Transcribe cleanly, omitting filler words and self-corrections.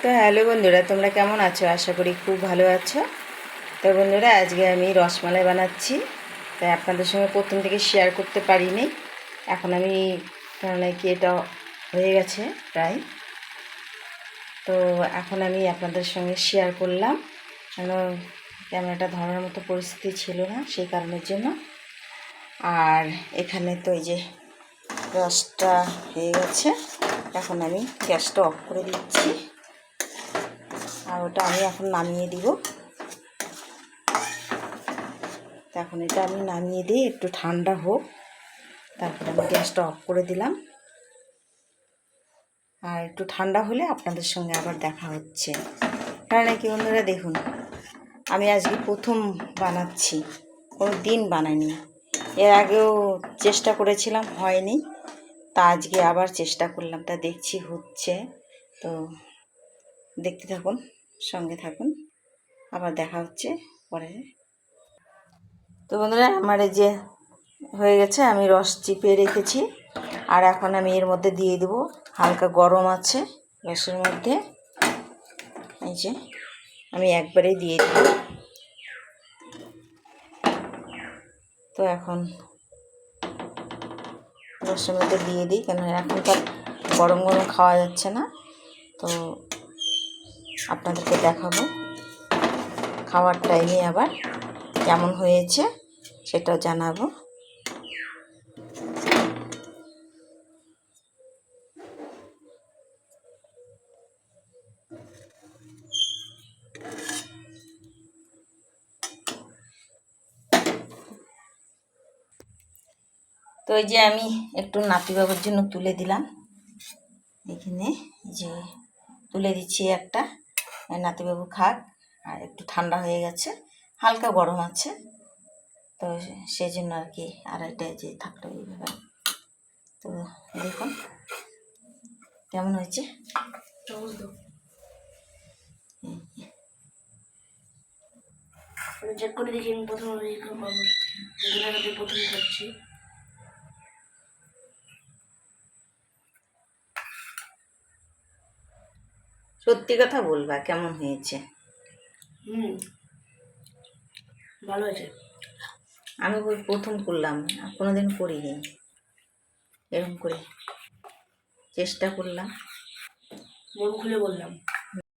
তো হ্যালো বন্ধুরা, তোমরা কেমন আছো? আশা করি খুব ভালো আছো। তো বন্ধুরা, আজকে আমি রসমালাই বানাচ্ছি। তাই আপনাদের সঙ্গে প্রথম থেকে শেয়ার করতে পারিনি। এখন আমি কারণ কি এটা হয়ে গেছে প্রায়, তো এখন আমি আপনাদের সঙ্গে শেয়ার করলাম। কেন ক্যামেরাটা ধরার মতো পরিস্থিতি ছিল না, সেই কারণের জন্য। আর এখানে তো এই যে রসটা হয়ে গেছে, এখন আমি গ্যাসটা অফ করে দিচ্ছি। আর ওটা আমি এখন নামিয়ে দিব। এখন এটা আমি নামিয়ে দিই, একটু ঠান্ডা হোক, তারপরে আমি গ্যাসটা অফ করে দিলাম। আর একটু ঠান্ডা হলে আপনাদের সঙ্গে আবার দেখা হচ্ছে। কারণ কি বন্ধুরা, দেখুন, আমি আজকে প্রথম বানাচ্ছি, কোনো দিন বানাইনি। এর আগেও চেষ্টা করেছিলাম, হয়নি। তা আজকে আবার চেষ্টা করলাম, তা দেখছি হচ্ছে। তো দেখতে থাকুন, সঙ্গে থাকুন, আবার দেখা হচ্ছে পরে। তো বন্ধুরা, আমার এই যে হয়ে গেছে, আমি রস চিপে রেখেছি। আর এখন আমি এর মধ্যে দিয়ে দেবো, হালকা গরম আছে রসের মধ্যে। এই যে আমি একবারেই দিয়ে দেব। তো এখন রসের মধ্যে দিয়ে দিই, কেন এখন তো গরম গরম খাওয়া যাচ্ছে না। তো আপনাদেরকে দেখাবো খাওয়ার টাইমে আবার কেমন হয়েছে সেটাও জানাবো। তো এই যে আমি একটু নাতিবাবুর জন্য তুলে দিলাম, এখানে যে তুলে দিচ্ছি একটা, নাতিবাবু খাক। আর একটু ঠান্ডা হয়ে গেছে, হালকা গরম আছে, তো সেই জন্য আর কি। আর এটা যে থাকলো এইভাবে। তো দেখুন কেমন হয়েছে। চেক করে দেখি, আমি প্রথমে খাচ্ছি। সত্যি কথা বলবা, কেমন হয়েছে? ভালো হয়েছে। আমি প্রথম করলাম, কোনোদিন করিনি এরকম করে, চেষ্টা করলাম, মন খুলে বললাম।